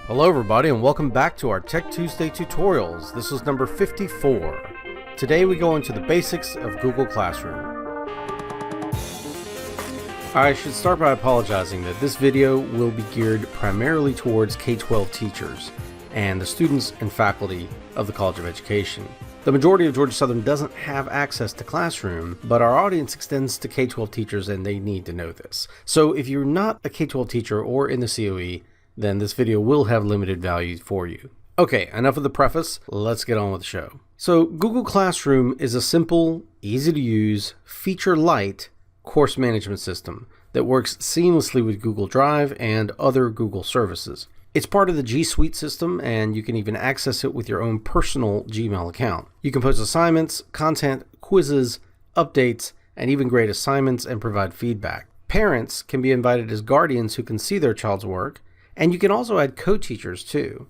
Hello everybody and welcome back to our Tech Tuesday tutorials. This is number 54. Today we go into the basics of Google Classroom. I should start by apologizing that this video will be geared primarily towards K-12 teachers and the students and faculty of the College of Education. The majority of Georgia Southern doesn't have access to Classroom, but our audience extends to K-12 teachers and they need to know this. So if you're not a K-12 teacher or in the COE, then this video will have limited value for you. Okay, enough of the preface, let's get on with the show. So Google Classroom is a simple, easy to use, feature-light course management system that works seamlessly with Google Drive and other Google services. It's part of the G Suite system and you can even access it with your own personal Gmail account. You can post assignments, content, quizzes, updates, and even grade assignments and provide feedback. Parents can be invited as guardians who can see their child's work. And you can also add co-teachers too.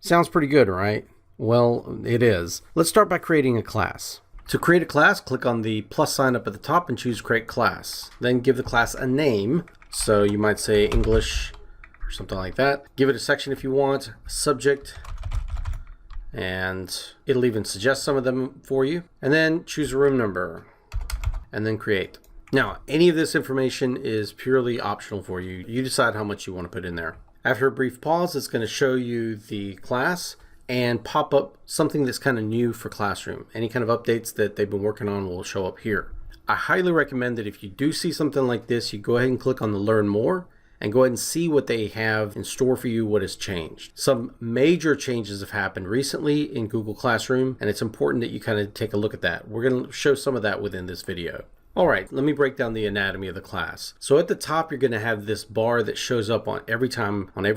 Sounds pretty good, right? Well, it is. Let's start by creating a class. To create a class, click on the plus sign up at the top and choose Create Class. Then give the class a name. So you might say English or something like that. Give it a section if you want, a subject, and it'll even suggest some of them for you. And then choose a room number and then create. Now, any of this information is purely optional for you. You decide how much you want to put in there. After a brief pause, it's going to show you the class and pop up something that's kind of new for Classroom. Any kind of updates that they've been working on will show up here. I highly recommend that if you do see something like this, you go ahead and click on the Learn More and go ahead and see what they have in store for you, what has changed. Some major changes have happened recently in Google Classroom, and it's important that you kind of take a look at that. We're going to show some of that within this video. All right, let me break down the anatomy of the class. So at the top, you're going to have this bar that shows up on every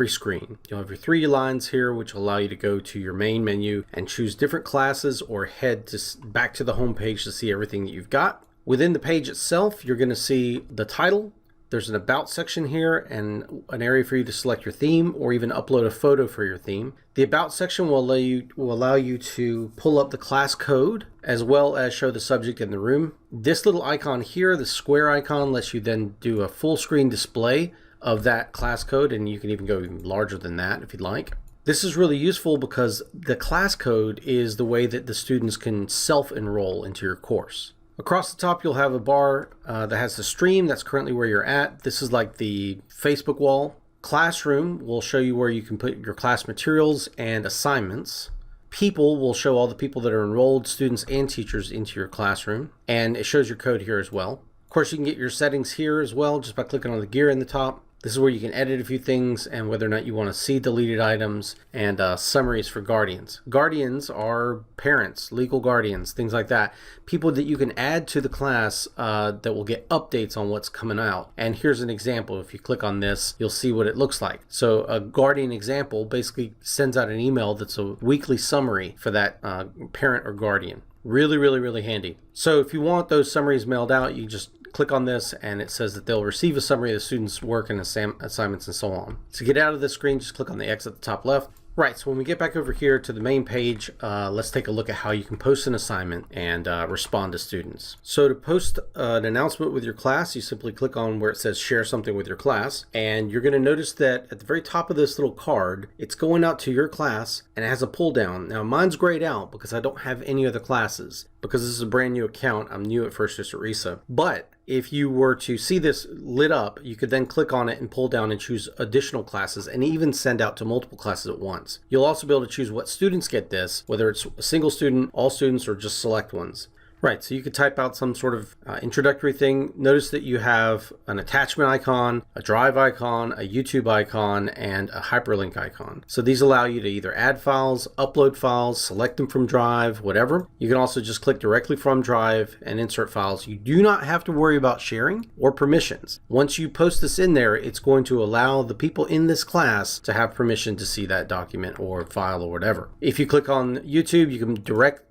screen. You'll have your 3 lines here, which will allow you to go to your main menu and choose different classes or head back to the home page to see everything that you've got. Within the page itself, you're going to see the title. There's an About section here and an area for you to select your theme or even upload a photo for your theme. The About section will allow you to pull up the class code as well as show the subject in the room. This little icon here, the square icon, lets you then do a full screen display of that class code, and you can even go even larger than that if you'd like. This is really useful because the class code is the way that the students can self-enroll into your course. Across the top, you'll have a bar that has the stream. That's currently where you're at. This is like the Facebook wall. Classroom will show you where you can put your class materials and assignments. People will show all the people that are enrolled, students and teachers, into your classroom. And it shows your code here as well. Of course, you can get your settings here as well just by clicking on the gear in the top. This is where you can edit a few things and whether or not you want to see deleted items and summaries for guardians. Guardians are parents, legal guardians, things like that. People that you can add to the class that will get updates on what's coming out. And here's an example. If you click on this, you'll see what it looks like. So a guardian example basically sends out an email that's a weekly summary for that parent or guardian. Really, really, really handy. So if you want those summaries mailed out, you just click on this and it says that they'll receive a summary of the students' work and assignments and so on. To get out of this screen, just click on the X at the top left. Right, so when we get back over here to the main page, let's take a look at how you can post an assignment and respond to students. So to post an announcement with your class, you simply click on where it says share something with your class, and you're going to notice that at the very top of this little card, it's going out to your class and it has a pull down. Now mine's grayed out because I don't have any other classes. Because this is a brand new account, I'm new at First District RESA. But if you were to see this lit up, you could then click on it and pull down and choose additional classes and even send out to multiple classes at once. You'll also be able to choose what students get this, whether it's a single student, all students, or just select ones. Right, so you could type out some sort of introductory thing. Notice that you have an attachment icon, a drive icon, a YouTube icon, and a hyperlink icon. So these allow you to either add files, upload files, select them from Drive, whatever. You can also just click directly from Drive and insert files. You do not have to worry about sharing or permissions. Once you post this in there, it's going to allow the people in this class to have permission to see that document or file or whatever. If you click on YouTube, you can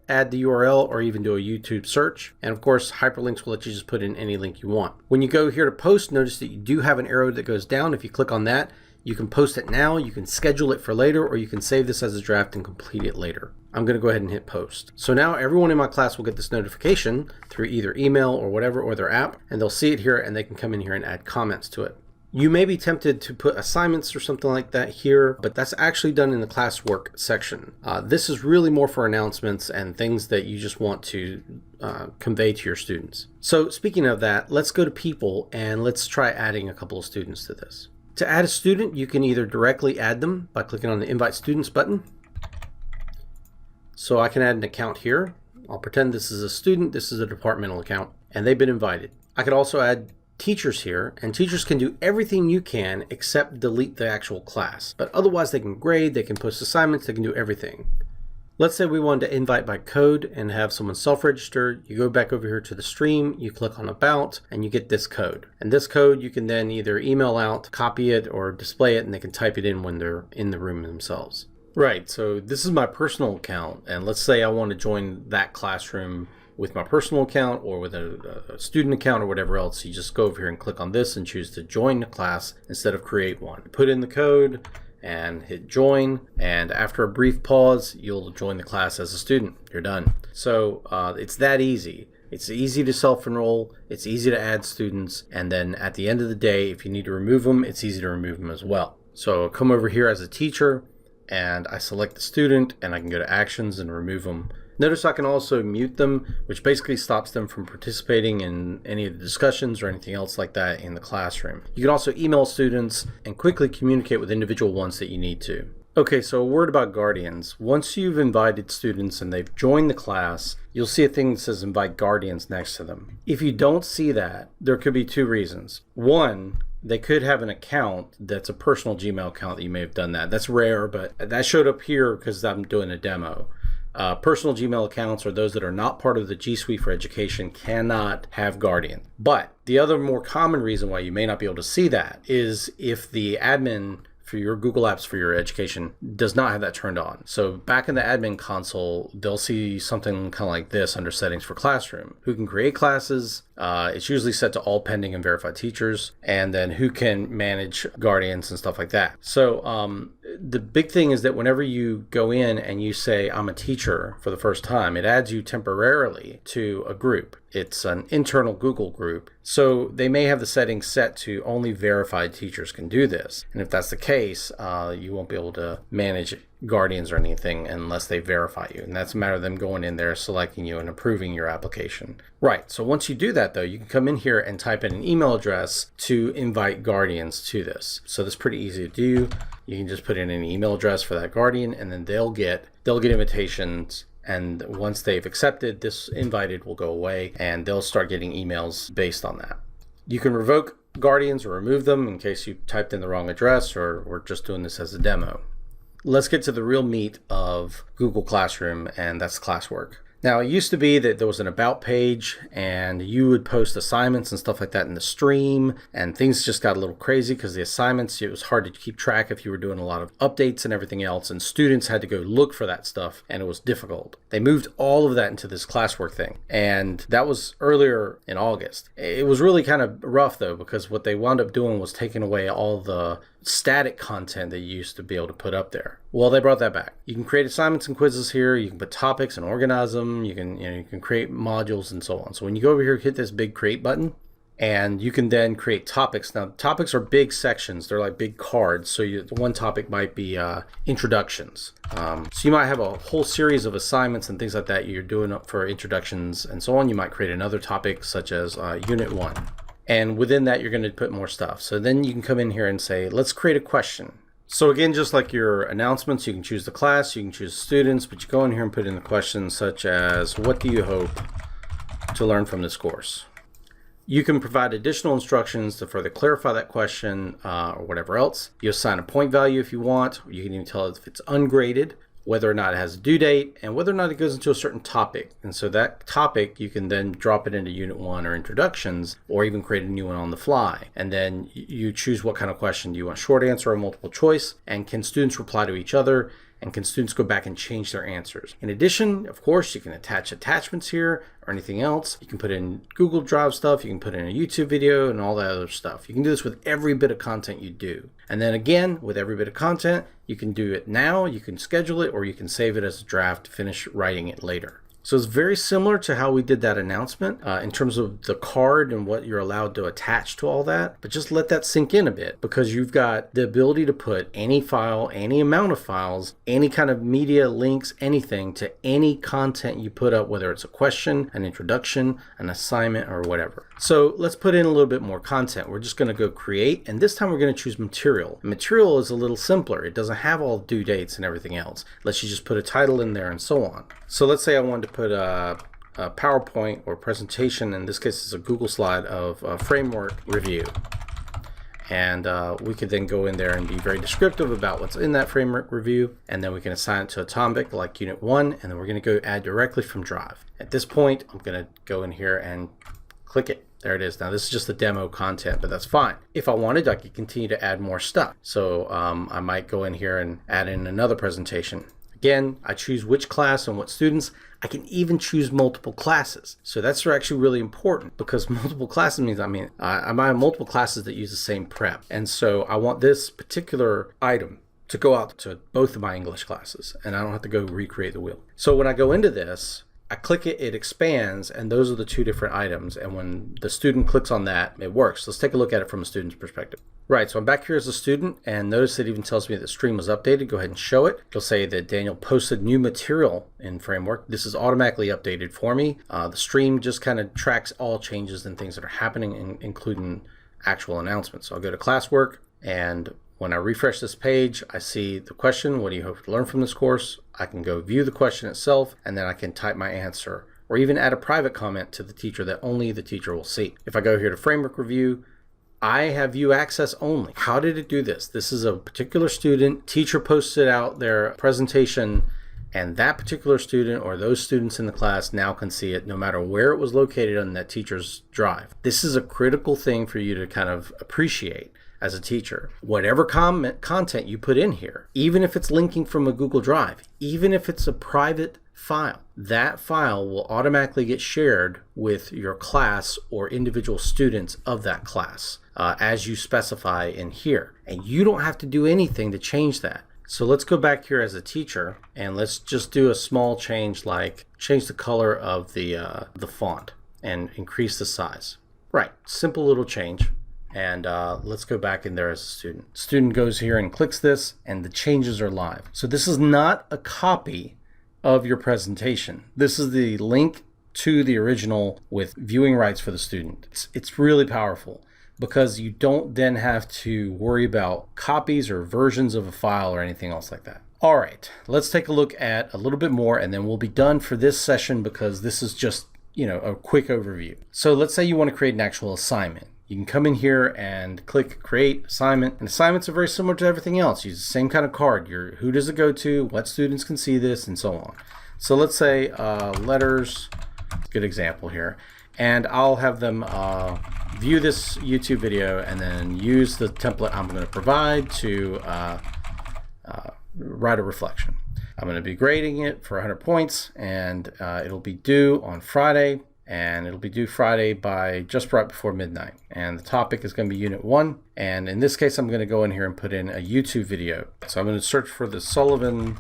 add the URL or even do a YouTube search. And of course, hyperlinks will let you just put in any link you want. When you go here to post, notice that you do have an arrow that goes down. If you click on that, You can post it now, you can schedule it for later, or you can save this as a draft and complete it later. I'm going to go ahead and hit post. So now everyone in my class will get this notification through either email or whatever, or their app, and they'll see it here and they can come in here and add comments to it. You may be tempted to put assignments or something like that here, but that's actually done in the classwork section. This is really more for announcements and things that you just want to convey to your students. So speaking of that, let's go to people and let's try adding a couple of students to this. To add a student, you can either directly add them by clicking on the Invite Students button. So I can add an account here. I'll pretend this is a student, this is a departmental account, and they've been invited. I could also add teachers here, and teachers can do everything you can except delete the actual class. But otherwise they can grade, they can post assignments, they can do everything. Let's say we wanted to invite by code and have someone self-register. You go back over here to the stream, you click on About, and you get this code. And this code you can then either email out, copy it, or display it, and they can type it in when they're in the room themselves. Right, so this is my personal account, and let's say I want to join that classroom with my personal account or with a student account or whatever else. You just go over here and click on this and choose to join the class instead of create one. Put in the code and hit join, and after a brief pause you'll join the class as a student. You're done. So it's that easy. It's easy to self-enroll, it's easy to add students, and then at the end of the day, if you need to remove them, it's easy to remove them as well. So I'll come over here as a teacher and I select the student and I can go to actions and remove them. Notice I can also mute them, which basically stops them from participating in any of the discussions or anything else like that in the classroom. You can also email students and quickly communicate with individual ones that you need to. Okay, so a word about guardians. Once you've invited students and they've joined the class, you'll see a thing that says invite guardians next to them. If you don't see that, there could be two reasons. One, they could have an account that's a personal Gmail account that you may have done that. That's rare, but that showed up here because I'm doing a demo. Personal Gmail accounts or those that are not part of the G Suite for Education cannot have Guardian. But the other more common reason why you may not be able to see that is if the admin for your Google Apps for your education does not have that turned on. So back in the admin console, they'll see something kind of like this under settings for classroom. Who can create classes? It's usually set to all pending and verified teachers, and then who can manage guardians and stuff like that. So the big thing is that whenever you go in and you say I'm a teacher for the first time, it adds you temporarily to a group. It's an internal Google group. So they may have the settings set to only verified teachers can do this. And if that's the case, you won't be able to manage guardians or anything unless they verify you. And that's a matter of them going in there, selecting you and approving your application. Right, so once you do that though, you can come in here and type in an email address to invite guardians to this. So that's pretty easy to do. You can just put in an email address for that guardian and then they'll get invitations, and once they've accepted, this invited will go away and they'll start getting emails based on that. You can revoke guardians or remove them in case you typed in the wrong address, or we're just doing this as a demo. Let's get to the real meat of Google Classroom, and that's classwork. Now, it used to be that there was an about page and you would post assignments and stuff like that in the stream, and things just got a little crazy because the assignments, it was hard to keep track if you were doing a lot of updates and everything else, and students had to go look for that stuff and it was difficult. They moved all of that into this classwork thing, and that was earlier in August. It was really kind of rough though, because what they wound up doing was taking away all the static content that you used to be able to put up there. Well, they brought that back. You can create assignments and quizzes here. You can put topics and organize them. You can create modules and so on. So when you go over here, hit this big create button, and you can then create topics. Now, topics are big sections. They're like big cards. So one topic might be introductions. So you might have a whole series of assignments and things like that you're doing up for introductions and so on. You might create another topic such as Unit 1. And within that, you're going to put more stuff. So then you can come in here and say, let's create a question. So again, just like your announcements, you can choose the class, you can choose students, but you go in here and put in the questions such as, what do you hope to learn from this course? You can provide additional instructions to further clarify that question or whatever else. You assign a point value if you want. You can even tell it if it's ungraded, whether or not it has a due date, and whether or not it goes into a certain topic. And so that topic, you can then drop it into Unit 1 or introductions, or even create a new one on the fly. And then you choose what kind of question. Do you want short answer or multiple choice? And can students reply to each other? and can students go back and change their answers. In addition, of course, you can attach attachments here or anything else. You can put in Google Drive stuff, you can put in a YouTube video and all that other stuff. You can do this with every bit of content you do. And then again, with every bit of content, you can do it now, you can schedule it, or you can save it as a draft to finish writing it later. So it's very similar to how we did that announcement in terms of the card and what you're allowed to attach to all that. But just let that sink in a bit, because you've got the ability to put any file, any amount of files, any kind of media, links, anything to any content you put up, whether it's a question, an introduction, an assignment, or whatever. So let's put in a little bit more content. We're just going to go create, and this time we're going to choose material. Material is a little simpler. It doesn't have all due dates and everything else. Lets you just put a title in there and so on. So let's say I wanted to put a PowerPoint or presentation, in this case it's a Google slide of a framework review. And we could then go in there and be very descriptive about what's in that framework review, and then we can assign it to a topic like Unit 1, and then we're going to go add directly from Drive. At this point, I'm going to go in here and click it. There it is. Now this is just the demo content, but that's fine. If I wanted, I could continue to add more stuff. So I might go in here and add in another presentation. Again, I choose which class and what students. I can even choose multiple classes. So that's actually really important, because multiple classes means, I might have multiple classes that use the same prep. And so I want this particular item to go out to both of my English classes, and I don't have to go recreate the wheel. So when I go into this, I click it, it expands, and those are the two different items. And when the student clicks on that, it works. Let's take a look at it from a student's perspective. Right, so I'm back here as a student, and notice it even tells me that the stream was updated. Go ahead and show it. It'll say that Daniel posted new material in Framework. This is automatically updated for me. The stream just kind of tracks all changes and things that are happening, including actual announcements. So I'll go to Classwork, and when I refresh this page, I see the question, what do you hope to learn from this course? I can go view the question itself, and then I can type my answer, or even add a private comment to the teacher that only the teacher will see. If I go here to Framework Review, I have view access only. How did it do this? This is a particular student. Teacher posted out their presentation, and that particular student or those students in the class now can see it no matter where it was located on that teacher's drive. This is a critical thing for you to kind of appreciate as a teacher. Whatever content you put in here, even if it's linking from a Google Drive, even if it's a private file, that file will automatically get shared with your class or individual students of that class as you specify in here. And you don't have to do anything to change that. So let's go back here as a teacher, and let's just do a small change, like change the color of the font and increase the size. Right, simple little change. And let's go back in there as a student. Student goes here and clicks this, and the changes are live. So this is not a copy of your presentation. This is the link to the original with viewing rights for the student. It's really powerful, because you don't then have to worry about copies or versions of a file or anything else like that. All right, let's take a look at a little bit more, and then we'll be done for this session, because this is just, a quick overview. So let's say you want to create an actual assignment. You can come in here and click Create Assignment. And assignments are very similar to everything else. Use the same kind of card. Who does it go to, what students can see this, and so on. So let's say letters, good example here. And I'll have them view this YouTube video and then use the template I'm going to provide to write a reflection. I'm going to be grading it for 100 points, and it'll be due on Friday. And it'll be due Friday by just right before midnight. And the topic is going to be Unit 1. And in this case, I'm going to go in here and put in a YouTube video. So I'm going to search for the Sullivan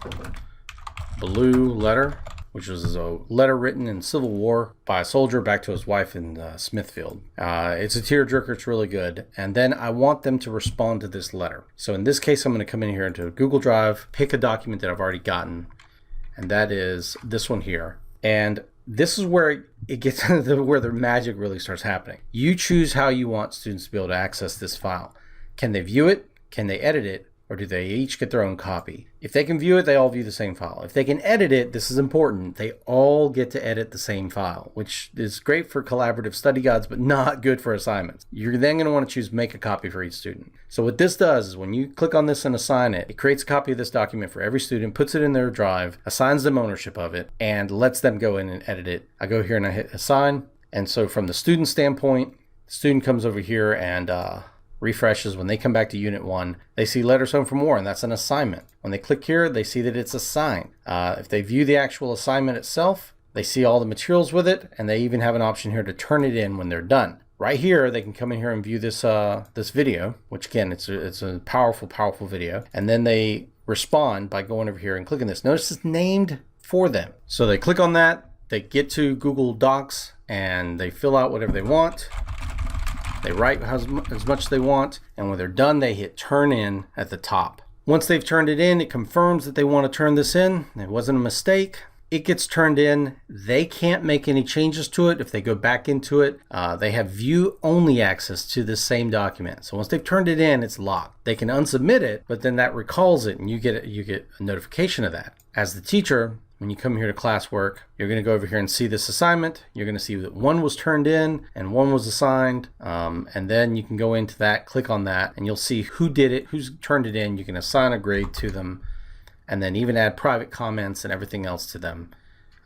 Blue letter, which was a letter written in Civil War by a soldier back to his wife in Smithfield. It's a tearjerker. It's really good. And then I want them to respond to this letter. So in this case, I'm going to come in here into Google Drive, pick a document that I've already gotten, and that is this one here. And this is where it gets where the magic really starts happening. You choose how you want students to be able to access this file. Can they view it? Can they edit it? Or do they each get their own copy? If they can view it, they all view the same file. If they can edit it, this is important, they all get to edit the same file, which is great for collaborative study guides, but not good for assignments. You're then going to want to choose make a copy for each student. So what this does is when you click on this and assign it, it creates a copy of this document for every student, puts it in their drive, assigns them ownership of it, and lets them go in and edit it. I go here and I hit assign. And so from the student standpoint, the student comes over here and refreshes. When they come back to Unit 1, they see Letters Home from War, and that's an assignment. When they click here, they see that it's assigned. If they view the actual assignment itself, they see all the materials with it, and they even have an option here to turn it in when they're done. Right here, they can come in here and view this this video, which again, it's a powerful, powerful video. And then they respond by going over here and clicking this. Notice it's named for them. So they click on that, they get to Google Docs, and they fill out whatever they want. They write as much as they want, and when they're done, they hit Turn In at the top. Once they've turned it in, it confirms that they want to turn this in. It wasn't a mistake. It gets turned in. They can't make any changes to it. If they go back into it, they have view-only access to this same document. So once they've turned it in, it's locked. They can unsubmit it, but then that recalls it, and you get a notification of that. As the teacher, when you come here to classwork, you're going to go over here and see this assignment. You're going to see that one was turned in and one was assigned. And then you can go into that, click on that, and you'll see who did it, who's turned it in. You can assign a grade to them, and then even add private comments and everything else to them,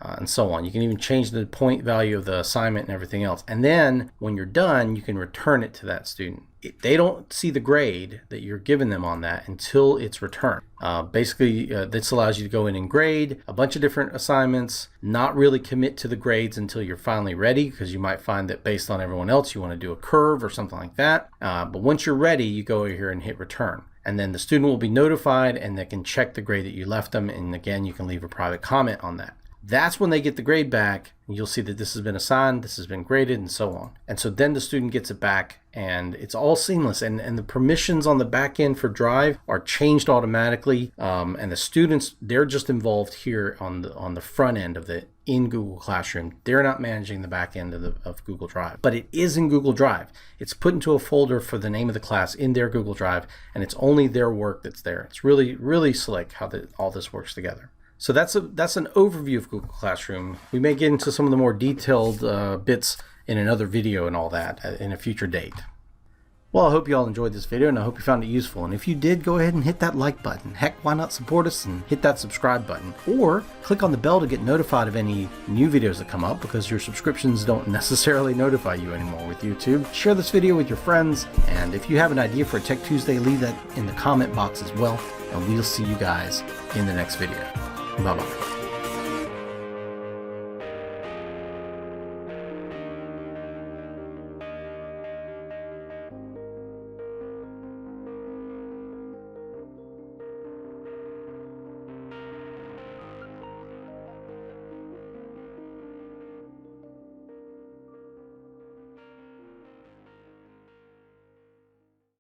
and so on. You can even change the point value of the assignment and everything else. And then when you're done, you can return it to that student. They don't see the grade that you're giving them on that until it's returned. Basically, this allows you to go in and grade a bunch of different assignments, not really commit to the grades until you're finally ready, because you might find that based on everyone else, you want to do a curve or something like that. But once you're ready, you go over here and hit return. And then the student will be notified, and they can check the grade that you left them. And again, you can leave a private comment on that. That's when they get the grade back, and you'll see that this has been assigned, this has been graded, and so on. And so then the student gets it back, and it's all seamless. And the permissions on the back end for Drive are changed automatically. And the students, they're just involved here on the front end of it in Google Classroom. They're not managing the back end of Google Drive, but it is in Google Drive. It's put into a folder for the name of the class in their Google Drive, and it's only their work that's there. It's really, really slick how all this works together. So that's an overview of Google Classroom. We may get into some of the more detailed bits in another video and all that in a future date. Well, I hope you all enjoyed this video, and I hope you found it useful. And if you did, go ahead and hit that like button. Heck, why not support us and hit that subscribe button? Or click on the bell to get notified of any new videos that come up, because your subscriptions don't necessarily notify you anymore with YouTube. Share this video with your friends, and if you have an idea for a Tech Tuesday, leave that in the comment box as well. And we'll see you guys in the next video. Bye-bye.